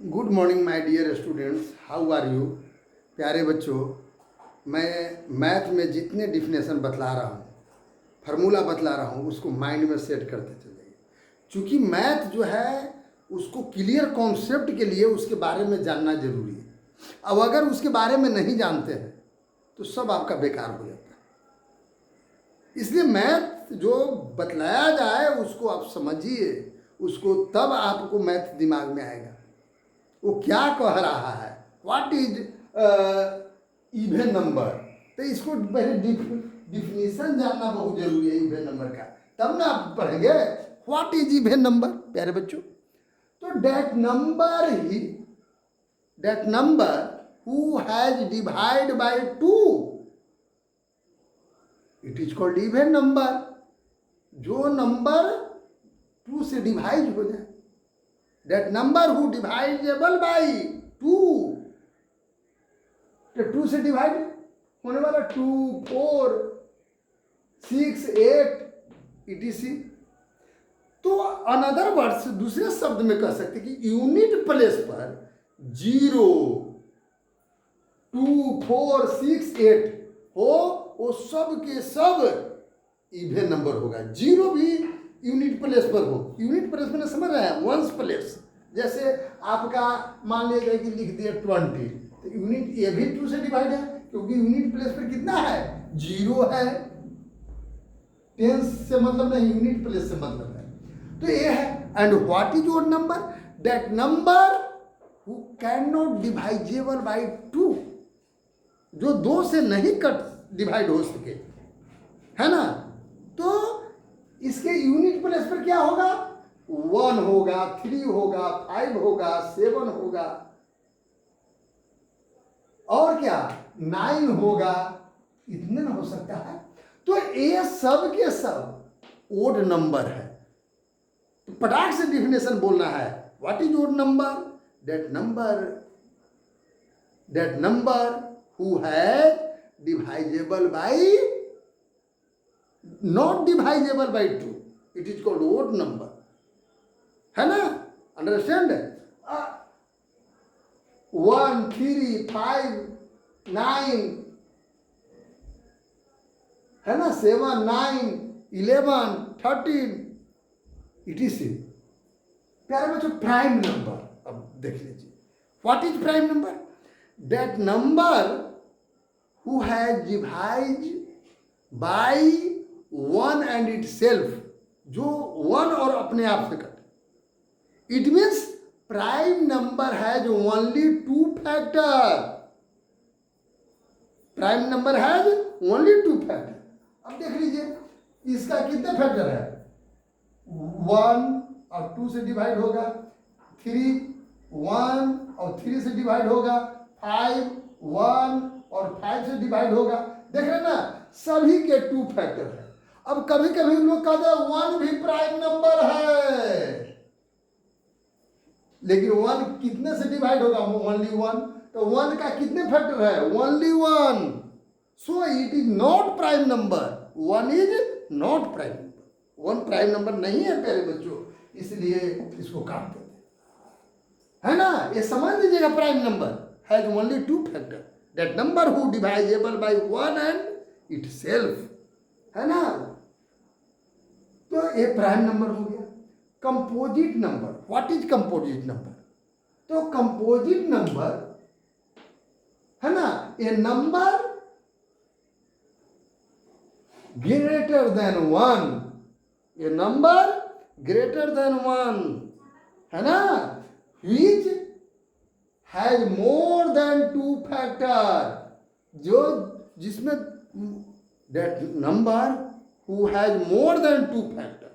Good morning my dear students, how are you. प्यारे बच्चों, मैं मैथ में जितने डिफिनेशन बतला रहा हूँ, फार्मूला बतला रहा हूँ, उसको माइंड में सेट करते चलिए। क्योंकि मैथ जो है उसको क्लियर कॉन्सेप्ट के लिए उसके बारे में जानना जरूरी है। अब अगर उसके बारे में नहीं जानते हैं तो सब आपका बेकार हो जाता है। इसलिए मैथ जो बतलाया जाए उसको आप समझिए, उसको तब आपको मैथ दिमाग में आएगा। वो क्या कह रहा है, व्हाट इज इवन नंबर। तो इसको पहले डिफिनीशन जानना बहुत जरूरी है इवन नंबर का, तब ना आप पढ़ेंगे व्हाट इज इवन नंबर। प्यारे बच्चों, तो that number who has divide by two, it is called even number. जो नंबर टू से डिवाइड हो जाए, that number who dividable by two, तो टू से डिवाइड होने वाला 2, 4, 6, 8 etc। तो अनदर वर्ड्स, दूसरे शब्द में कह सकते कि यूनिट प्लेस पर 0, 2, 4, 6, 8 हो, वो सब के सब इवन नंबर होगा। 0 भी यूनिट प्लेस पर हो। यूनिट प्लेस में समझ रहे हैं, वंस प्लेस। जैसे आपका मान लीजिए कि लिख दिया 20, तो यूनिट ये भी 2 से डिवाइड है, क्योंकि यूनिट प्लेस पर कितना है, 0 है। टेंस से मतलब नहीं, यूनिट प्लेस से मतलब है। तो ये है। And what is odd number, that number who can not divisible by 2, जो 2 से नहीं कट डिवाइड हो सके, है ना। तो इसके यूनिट प्लेस पर क्या होगा, 1 होगा, 3 होगा, 5 होगा, 7 होगा, और क्या 9 होगा, इतने ना हो सकता है। तो ये सब के सब ओड नंबर है। तो पटाख से डिफिनेशन बोलना है, what is odd number, that number who has divisible by, not divisible by 2, it is called odd number, है ना। अंडरस्टैंड। 1, 3, 5, 9, है ना, 7, 9, 11, 13 etc। प्यारे बच्चों, प्राइम नंबर अब देख लीजिए, what is prime number, that number who has divide by 1 and it self, जो 1 और अपने आप से कटे। It means prime number has only 2 factor. Prime number has only 2 factor. अब देख लीजिए, इसका कितने फैक्टर है, 1 और 2 से डिवाइड होगा, 3 1 और 3 से डिवाइड होगा, 5 1 और 5 से डिवाइड होगा। देख रहे ना, सभी के 2 फैक्टर है। अब कभी कभी लोग कहते हैं 1 भी प्राइम नंबर है, लेकिन 1 कितने से डिवाइड होगा, ओनली 1। तो 1 का कितने फैक्टर है, only 1। So it is not prime number, 1 is not prime number. 1 prime number नहीं है प्यारे बच्चों, इसलिए इसको काट देते है ना। ये समझ लीजिएगा, prime number has only 2 factor, that number who divisible by 1 and it self, है ना। तो ये प्राइम नंबर हो गया। Composite number, what is composite number, तो कंपोजिट नंबर, है ना, ये नंबर ग्रेटर देन 1, ये नंबर ग्रेटर देन 1, है ना, which has more than 2 factor, जो जिसमें that number who has more than 2 factor,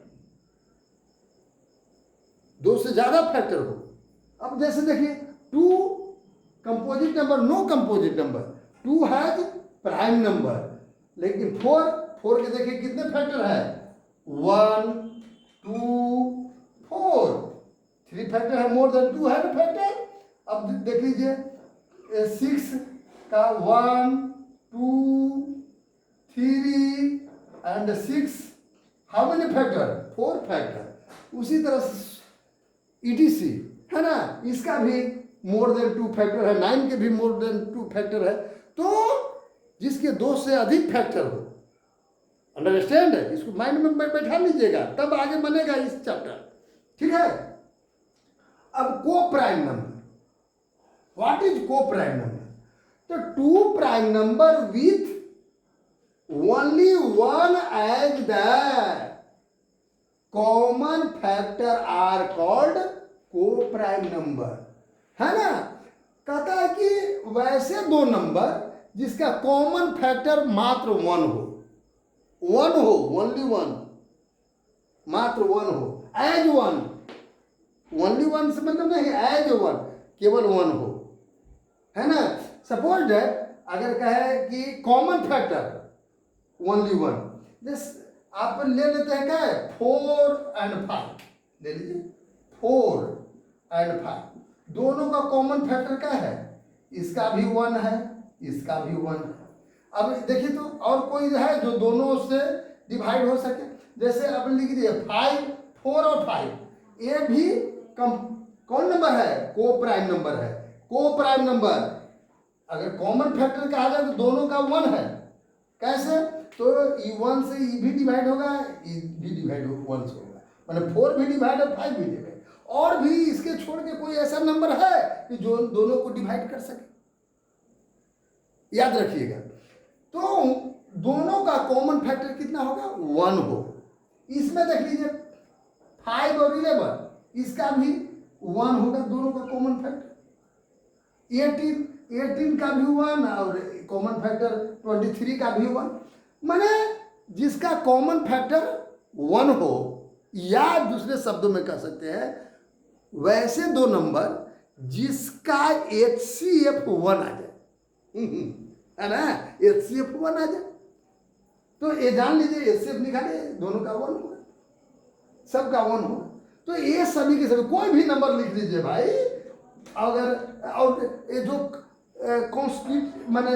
2 से ज्यादा फैक्टर हो। अब जैसे देखिए 2 composite number, no composite number, 2 has prime number, लेकिन 4 के देखिए कितने फैक्टर है, 1 2 4, 3 फैक्टर है, मोर देन 2 है ना फैक्टर। अब देख लीजिए 6 का 1 2 3 and 6, how many factor, 4 factor. उसी तरह ETC, है ना, इसका भी मोर देन 2 फैक्टर है, 9 के भी मोर देन 2 फैक्टर है। तो जिसके 2 से अधिक फैक्टर हो, अंडरस्टैंड है, इसको माइंड में बैठा लीजिएगा, तब आगे बनेगा इस चैप्टर। ठीक है। अब coprime number, what is coprime number? तो 2 prime number with only 1 as the common factor are called coprime number, है ना। कहता है कि वैसे 2 नंबर जिसका कॉमन फैक्टर मात्र 1 हो, ओनली 1, मात्र 1 हो, एज 1, ओनली 1 से मतलब नहीं, एज 1, केवल 1 हो, है ना। सपोज दैट अगर कहे कि कॉमन फैक्टर ओनली 1, जैसे आप ले लेते हैं क्या है, 4 and 5 ले लीजिए, 4 and 5 दोनों का कॉमन फैक्टर क्या है, इसका भी 1 है, इसका भी 1 है। अब देखिए तो और कोई है जो दोनों से डिवाइड हो सके, जैसे अब लिख दिए 5, 4 और 5, ये भी कौन नंबर है, को प्राइम नंबर है। को प्राइम नंबर अगर कॉमन फैक्टर कहा जाए तो दोनों का 1 है, कैसे, तो E1 से E भी डिवाइड होगा, E भी डिवाइड 1 से होगा, मतलब 4 भी डिवाइड और 5 भी डिवाइड, और भी इसके छोड़ के कोई ऐसा नंबर है कि जो दोनों को डिवाइड कर सके, याद रखिएगा। तो दोनों का कॉमन फैक्टर कितना होगा, 1 हो। इसमें देख लीजिए 5 और 11, इसका भी 1 होगा, दोनों का कॉमन फैक्टर। 18 का भी 1 और कॉमन फैक्टर 23 का भी 1, माने जिसका कॉमन फैक्टर 1 हो, या दूसरे शब्दों में कह सकते हैं वैसे 2 नंबर जिसका HCF 1 आ जाए, है ना, HCF 1 आ जाए, तो ये जान लीजिए HCF निकाले, दोनों का 1 होगा, सबका 1 होगा। तो ये सभी के सभी कोई भी नंबर लिख दीजिए भाई, अगर और ये जो कॉन्स्टिट्यूट माने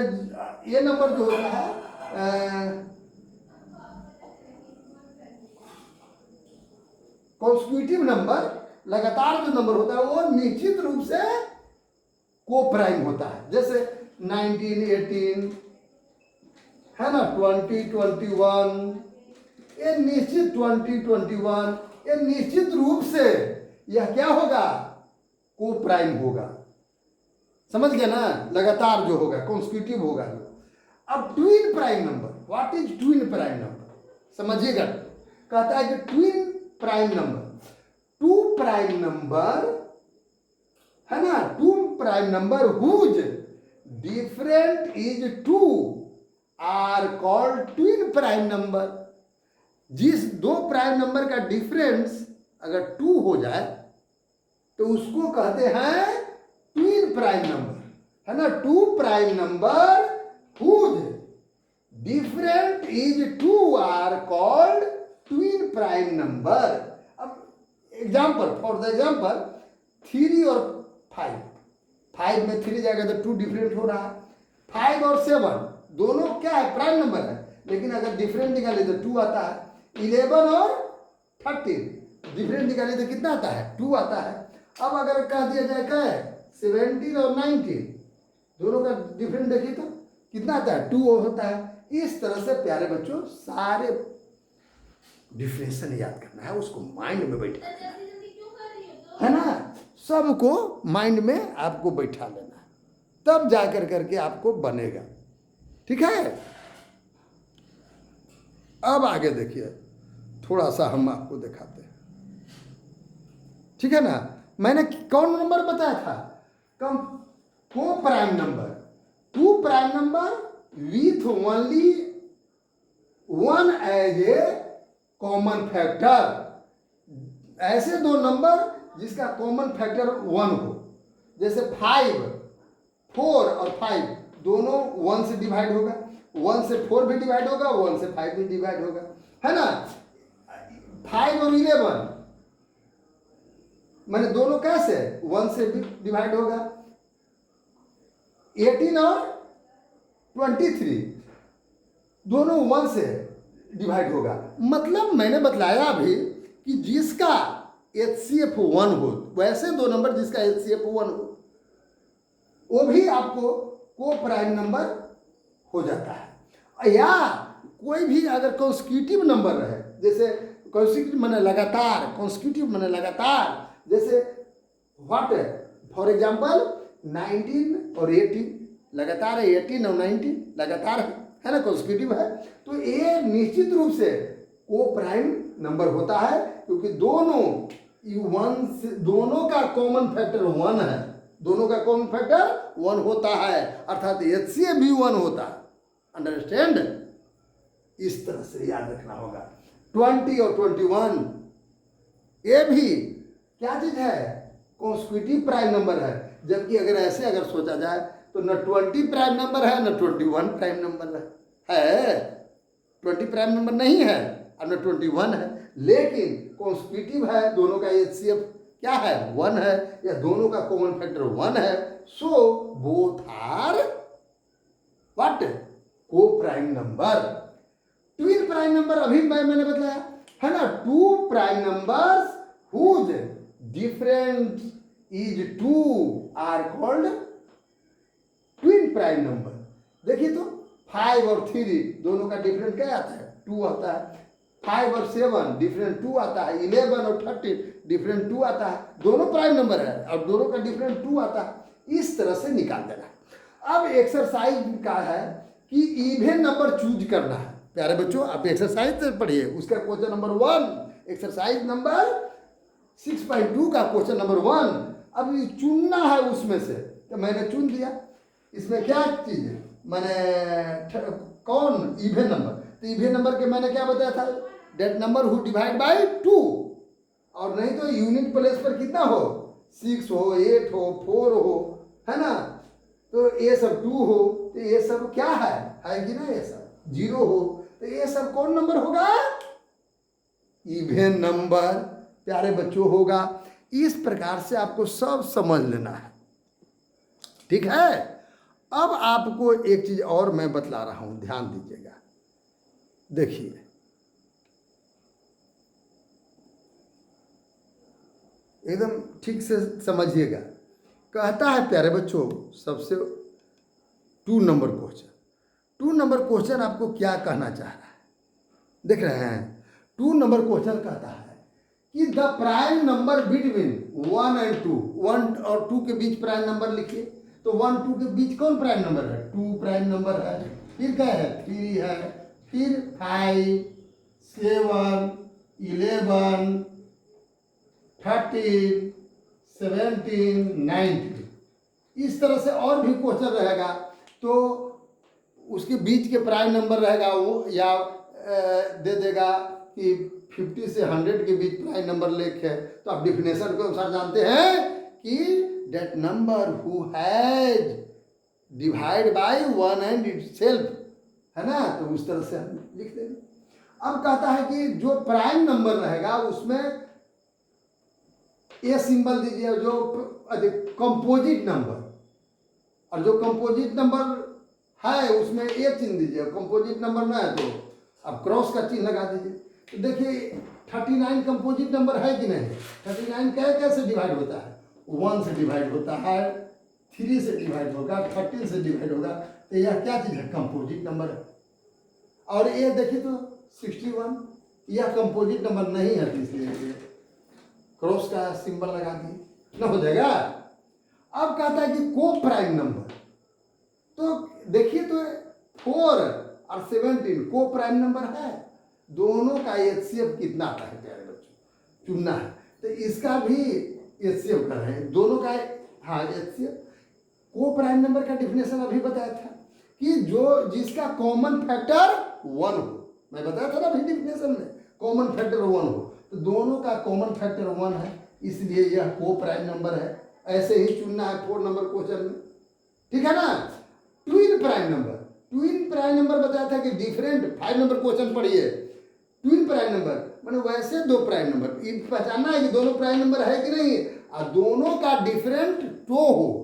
ये नंबर जो होता है कॉन्स्टिट्यूटिव नंबर, लगातार जो नंबर होता है वो निश्चित रूप से को प्राइम होता है। जैसे 19, 18 है ना, 20, 21, ये निश्चित 20, 21, ये निश्चित रूप से यह क्या होगा, को प्राइम होगा, समझ गया ना, लगातार जो होगा कॉन्स्टिट्यूटिव होगा। अब twin prime number, what is twin prime number, समझिएगा। कहता है कि twin prime number, 2 prime number, है ना, 2 prime number whose different is 2 are called twin prime number. जिस 2 प्राइम नंबर का डिफरेंस अगर 2 हो जाए तो उसको कहते हैं ट्विन प्राइम नंबर, है ना। 2 prime number whose different is 2 are called twin prime number. अब एग्जाम्पल, फॉर द एग्जाम्पल 3 और 5 में 3 जाएगा तो 2 डिफरेंट हो रहा है। 5 और 7 दोनों क्या है, प्राइम नंबर है, लेकिन अगर डिफरेंट निकाले तो 2 आता है। 11 और 13 डिफरेंट निकाले तो कितना आता है, 2 आता है। अब अगर कह दिया जाए क्या है 17 और 19, दोनों का डिफरेंट देखिए तो कितना आता है, 2 होता है। इस तरह से प्यारे बच्चों सारे डिफरेंशन याद करना है, उसको माइंड में बैठा है ना, सबको माइंड में आपको बैठा लेना है, तब जा कर करके आपको बनेगा। ठीक है। अब आगे देखिए, थोड़ा सा हम आपको दिखाते हैं, ठीक है ना। मैंने कौन नंबर बताया था, कम coprime number, 2 prime number with only 1 as a common factor. ऐसे 2 नंबर जिसका कॉमन फैक्टर 1 हो, जैसे 5, 4 और 5 दोनों 1 से डिवाइड होगा, 1 से 4 भी डिवाइड होगा, 1 से 5 भी डिवाइड होगा, है ना। 5 और 11 माने दोनों कैसे 1 से डिवाइड होगा। 18 और 23 दोनों 1 से डिवाइड होगा। मतलब मैंने बतलाया अभी कि जिसका HCF 1 हो, वैसे दो नंबर जिसका एचसीएफ 1 हो, वो भी आपको को प्राइम नंबर हो जाता है। या कोई भी अगर कॉन्सिक्यूटिव नंबर रहे, जैसे कॉन्सिक्यूटिव माने लगातार, कॉन्सिक्यूटिव माने लगातार, जैसे व्हाट है फॉर एग्जाम्पल 19 और 18 लगातार है, 18 और 19 लगातार है ना, कॉन्सिक्यूटिव है, तो ये निश्चित रूप से को प्राइम नंबर होता है, क्योंकि दोनों का कॉमन फैक्टर 1 है, दोनों का कॉमन फैक्टर 1 होता है, अर्थात एचसीएफ भी 1 होता है। अंडरस्टैंड? इस तरह से याद रखना होगा। 20 और 21 ये भी क्या चीज है, कॉन्सिक्यूटिव प्राइम नंबर है, जबकि अगर सोचा जाए तो न 20 प्राइम नंबर है न 21 प्राइम नंबर है। 20 प्राइम नंबर नहीं है और न 21 है, लेकिन कॉन्सिक्यूटिव है, दोनों का एचसीएफ क्या है 1 है, या दोनों का कॉमन फैक्टर 1 है, so both are what coprime number. Twin prime number अभी मैंने बताया है ना, 2 prime numbers whose difference is 2 are called twin prime number. देखिए तो 5 और 3 दोनों का डिफरेंस क्या आता है 2 आता है, 5 और 7 डिफरेंट 2 आता है, 11 और 13 डिफरेंट 2 आता है, दोनों प्राइम नंबर है और दोनों का डिफरेंट 2 आता है। इस तरह से निकाल देना। अब एक्सरसाइज का है कि इवन नंबर चूज करना है। प्यारे बच्चों आप एक्सरसाइज से पढ़िए, उसका क्वेश्चन नंबर 1, एक्सरसाइज नंबर 6.2 का क्वेश्चन नंबर 1। अब चुनना है उसमें से, तो मैंने चुन दिया। इसमें क्या चीज है, मैंने कौन इवन नंबर, तो इवन नंबर के मैंने क्या बताया था, that number who divide by 2, और नहीं तो यूनिट प्लेस पर कितना हो 6 हो, 8 हो, 4 हो, है ना, तो ये सब 2 हो, तो ये सब क्या है कि ना, ये सब 0 हो, तो ये सब कौन नंबर होगा, इवन नंबर प्यारे बच्चों होगा। इस प्रकार से आपको सब समझ लेना है, ठीक है। अब आपको एक चीज और मैं बतला रहा हूं, ध्यान दीजिएगा। देखिए एकदम ठीक से समझिएगा। कहता है प्यारे बच्चों सबसे 2 नंबर क्वेश्चन, 2 नंबर क्वेश्चन आपको क्या कहना चाह रहा है, देख रहे हैं। 2 नंबर क्वेश्चन कहता है कि the prime number between 1 and 2, 1 और 2 के बीच प्राइम नंबर लिखिए। तो 1 2 के बीच कौन प्राइम नंबर है, 2 प्राइम नंबर है, फिर क्या है 3 है, फिर 5 7 11 13 17 19। इस तरह से और भी क्वेश्चन रहेगा, तो उसके बीच के प्राइम नंबर रहेगा वो, या दे देगा कि 50 से 100 के बीच प्राइम नंबर लिखे। तो आप डिफिनेशन के अनुसार जानते हैं कि that number who has divide by 1 and itself, है ना, तो उस तरह से हम लिख देंगे। अब कहता है कि जो प्राइम नंबर रहेगा उसमें ये सिंबल दीजिए, जो कंपोजिट नंबर, और जो कंपोजिट नंबर है उसमें ये चिन्ह दीजिए, कंपोजिट नंबर ना है तो आप क्रॉस का चिन्ह लगा दीजिए। तो देखिए 39 कंपोजिट नंबर है कि नहीं, 39 कैसे डिवाइड होता है, 1 से डिवाइड होता है, 3 से डिवाइड होगा, 13 से डिवाइड होगा, तो यह क्या चीज़ है, कंपोजिट नंबर है। और ये देखिए तो 61 यह कंपोजिट नंबर नहीं है, तो इसलिए क्रॉस का सिंबल लगा दिए, ना हो जाएगा। अब कहता है कि को प्राइम नंबर, तो देखिए तो 4 और 17 को प्राइम नंबर है, दोनों का एचसीएफ कितना आता है प्यारे बच्चों, चुनना है। तो इसका भी एचसीएफ कर रहे हैं दोनों का, हाँ एचसीएफ। को प्राइम नंबर का डिफिनेशन अभी बताया था कि जो जिसका कॉमन फैक्टर 1 हो, मैं बताया था ना अभी डिफिनेशन में, कॉमन फैक्टर 1 हो, तो दोनों का कॉमन फैक्टर 1 है, इसलिए यह को प्राइम नंबर है। ऐसे ही चुनना है 4 नंबर क्वेश्चन में, ठीक है ना। Twin prime number, twin prime number बताया था कि डिफरेंट, 5 नंबर क्वेश्चन पढ़िए। ट्विन प्राइम नंबर माने वैसे 2 प्राइम नंबर, ये पहचानना है कि दोनों प्राइम नंबर है कि नहीं, और दोनों का डिफरेंट 2 हो,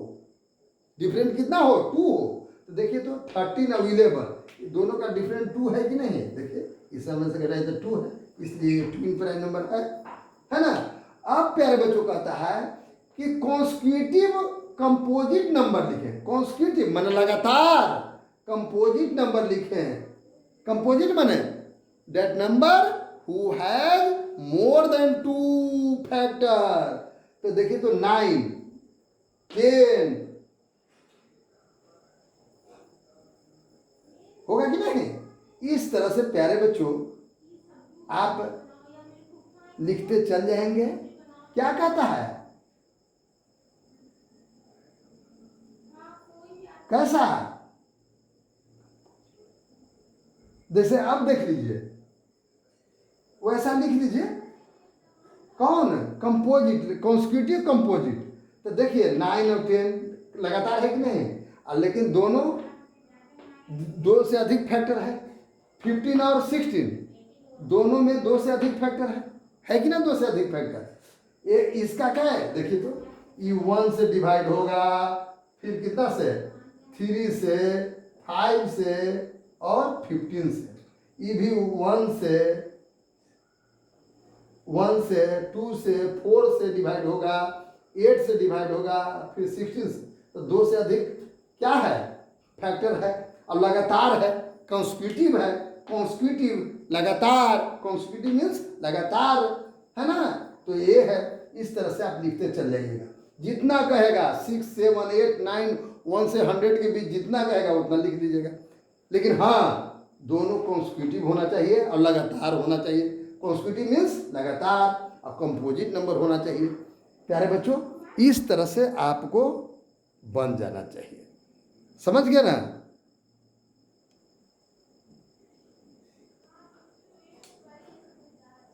डिफरेंट कितना हो 2 हो। तो देखिए तो 13 और 11 दोनों का डिफरेंट 2 है कि नहीं है, देखिए इस समय से कह रहे थे 2 है, इसलिए ट्विन प्राइम नंबर है ना। अब प्यारे बच्चों कहता है कि कॉन्स्टिट्यूटिव कंपोजिट नंबर लिखें। कॉन्स्टिट्यूटिव माने लगातार, कंपोजिट नंबर लिखें। कंपोजिट माने that number who has more than 2 factor. तो देखिए तो 9, 10 होगा कि नहीं। इस तरह से प्यारे बच्चों आप लिखते चल जाएंगे। क्या कहता है, कैसा, जैसे अब देख लीजिए, वैसा लिख लीजिए। कौन, कंपोजिट, कॉन्स्टिट्यूटिव कंपोजिट। तो देखिए 9 और 10 लगातार है कि नहीं, लेकिन दोनों 2 से अधिक फैक्टर है। 15 और 16 दोनों में 2 से अधिक फैक्टर है कि ना, 2 से अधिक फैक्टर। ये इसका क्या है देखिए तो, ये 1 से डिवाइड होगा, फिर कितना से, 3 से, 5 से और 15 से। ये भी 1 से, 2 से, 4 से डिवाइड होगा, 8 से डिवाइड होगा, फिर 16 से। तो 2 से अधिक क्या है, फैक्टर है, और लगातार है, कॉन्स्टिट्यूटिव है। कॉन्स्टिट्यूटिव लगातार, कॉन्स्टिट्यूटिव मीन्स लगातार, है ना। तो ये है, इस तरह से आप लिखते चल जाइएगा। जितना कहेगा 6, 7, 8, 9, 1 से 100 के बीच जितना कहेगा उतना लिख दीजिएगा। लेकिन हाँ, दोनों कॉन्स्टिट्यूटिव होना चाहिए और लगातार होना चाहिए। कॉन्स्टिट्यूटिव मीन्स लगातार, और कंपोजिट नंबर होना चाहिए। प्यारे बच्चों, इस तरह से आपको बन जाना चाहिए। समझ गए ना।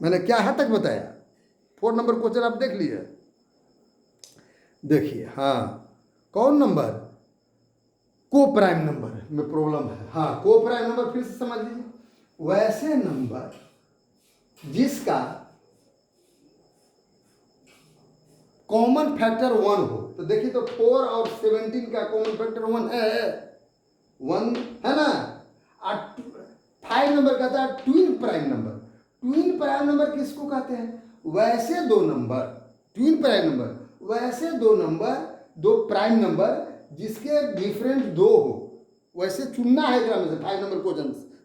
मैंने क्या हद तक बताया। 4 नंबर क्वेश्चन आप देख लीजिए। देखिए हाँ, कौन नंबर, को प्राइम नंबर में प्रॉब्लम है। हाँ, को प्राइम नंबर फिर से समझ लीजिए, वैसे नंबर जिसका कॉमन फैक्टर 1 हो। तो देखिए तो 4 और 17 का कॉमन फैक्टर 1 है, 1 है ना। 5 नंबर कहता है twin prime number. Twin prime number किसको कहते हैं, वैसे दो नंबर, ट्विन प्राइम नंबर, वैसे दो नंबर, दो प्राइम नंबर जिसके डिफरेंट 2 हो, वैसे चुनना है ग्राम में से। 5 नंबर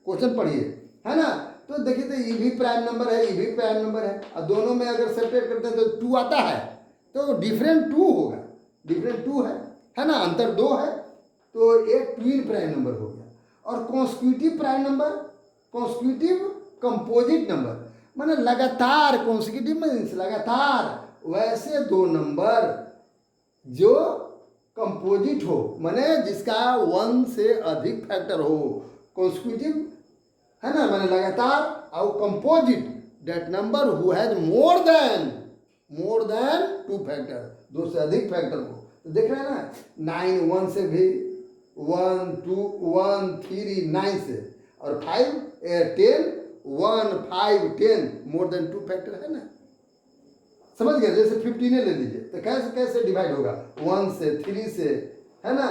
क्वेश्चन पढ़िए, है ना। तो देखिए तो ये भी प्राइम नंबर है, ये भी प्राइम नंबर है, और दोनों में अगर सेपरेट करते हैं तो 2 आता है, तो डिफरेंट 2 होगा, डिफरेंट 2 है ना, अंतर 2 है, तो एक ट्विन प्राइम नंबर हो गया। और constitutive prime number, constitutive composite number माने लगातार, कॉन्स्टिट्यूटिव मीन्स लगातार, वैसे दो नंबर जो कंपोजिट हो, माने जिसका 1 से अधिक फैक्टर हो। कॉन्स्टिट्यूटिव है ना, माने लगातार, और composite that number who has more than 2 factor, 2 से अधिक फैक्टर हो। तो देख रहे हैं ना, 9 1 से भी, 1 2 1 3 9 से, और 5 10 1 5 10 मोर देन 2 फैक्टर है ना। समझ गए। जैसे 15 ले लीजिए, तो कैसे कैसे डिवाइड होगा, 1 से, 3 से, है ना,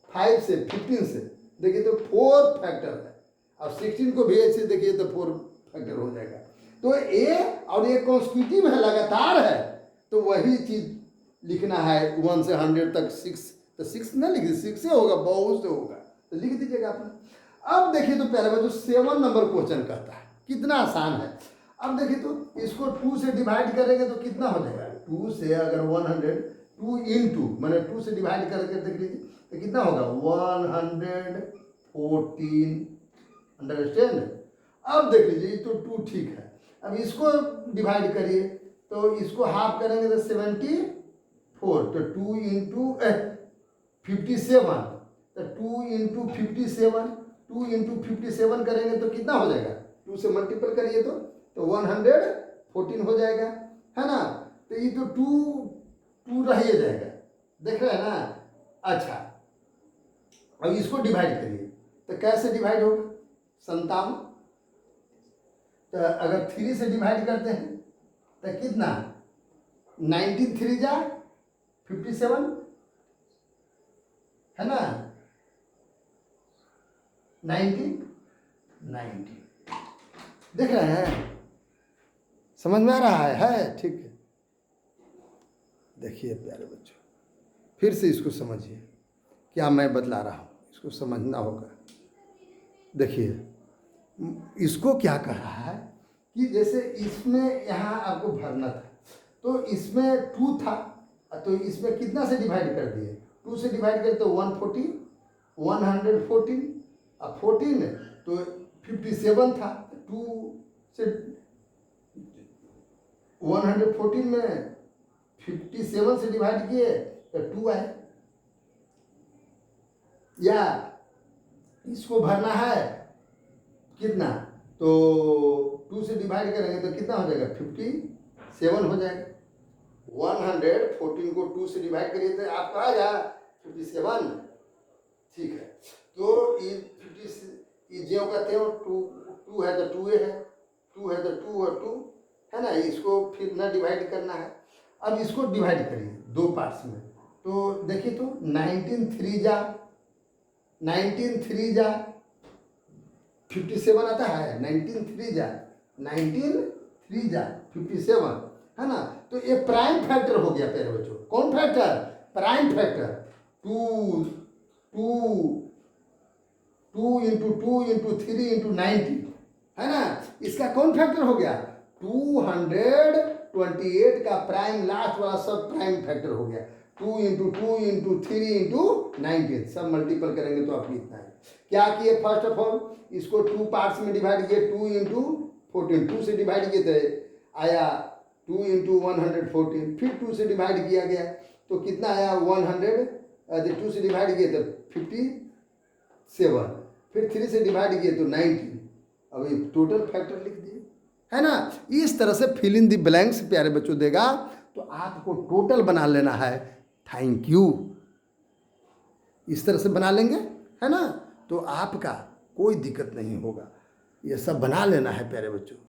5 से, 15 से। देखिए तो 4 फैक्टर है, और 16 को भी ऐसे देखिए तो 4 फैक्टर हो जाएगा। तो ए और ये कॉन्स्टिट्यूटिव है, लगातार है, तो वही चीज लिखना है 1 से 100 तक। 6 तो 6 ना लिखिए, 6 से होगा, बहुत से होगा, तो लिख दीजिएगा आपने। अब देखिए तो प्यारे बच्चों 7 नंबर क्वेश्चन कहता है, कितना आसान है। अब देखिए तो इसको 2 से डिवाइड करेंगे तो कितना हो जाएगा, 2 से अगर 100, 2 इंटू मैंने 2 से डिवाइड करके देख लीजिए तो कितना होगा, 114। अंडरस्टैंड। अब देख लीजिए तो 2 ठीक है। अब इसको डिवाइड करिए, तो इसको हाफ करेंगे तो 74, तो 2 इंटू 57, तो 2 इंटू 57, 2 इंटू 57 करेंगे तो कितना हो जाएगा, 2 से मल्टीपल करिए तो 114 हो जाएगा, है ना। तो ये तो 2 रह ही जाएगा, देख रहे हैं ना। अच्छा, अब इसको डिवाइड करिए, तो कैसे डिवाइड होगा, 57। तो अगर 3 से डिवाइड करते हैं तो कितना, 19 3 जा 57, है ना, 90 देख रहे हैं, समझ में आ रहा है ठीक है। देखिए प्यारे बच्चों, फिर से इसको समझिए, क्या मैं बतला रहा हूँ इसको समझना होगा। देखिए इसको क्या कर रहा है कि जैसे इसमें यहाँ आपको भरना था, तो इसमें 2 था, तो इसमें कितना से डिवाइड कर दिए, 2 से डिवाइड करते तो 114 अब 14 तो 57 था, 2 से 114 में 57 से डिवाइड किए तो 2 आए। या इसको भरना है कितना, तो 2 से डिवाइड करेंगे तो कितना हो जाएगा, 57 हो जाएगा। 114 को 2 से डिवाइड करिए तो आपको आ जाए 57। ठीक है, तो ये ज्यों का त्यों 2 है तो 2 है, 2 है तो 2 और 2 है ना, इसको फिर ना डिवाइड करना है। अब इसको डिवाइड करिए 2 पार्ट्स में, तो देखिए तो 19 3 जा 57 आता है, 19 3 जा 57 है ना। तो ये प्राइम फैक्टर हो गया प्यारे बच्चों। कौन factor, prime factor. 2 into 2 into 3 into 90 है ना, इसका कौन फैक्टर हो गया, 228 का प्राइम लास्ट वाला सब प्राइम फैक्टर हो गया। 2 इंटू 2 इंटू 3 इंटू 19 सब मल्टीपल करेंगे तो आपकी इतना है। क्या किए, फर्स्ट ऑफ ऑल इसको 2 पार्ट्स में डिवाइड किए, 2 इंटू 14, 2 से डिवाइड किए थे आया 2 इंटू 114, फिर 2 से डिवाइड किया गया तो कितना आया 100, 2 से डिवाइड किए तो 57, फिर 3 से डिवाइड किए तो 90। अब ये टोटल फैक्टर लिख दिए है ना। इस तरह से फिल इन द ब्लैंक्स प्यारे बच्चों देगा, तो आपको टोटल बना लेना है। थैंक यू, इस तरह से बना लेंगे है ना, तो आपका कोई दिक्कत नहीं होगा। ये सब बना लेना है प्यारे बच्चों।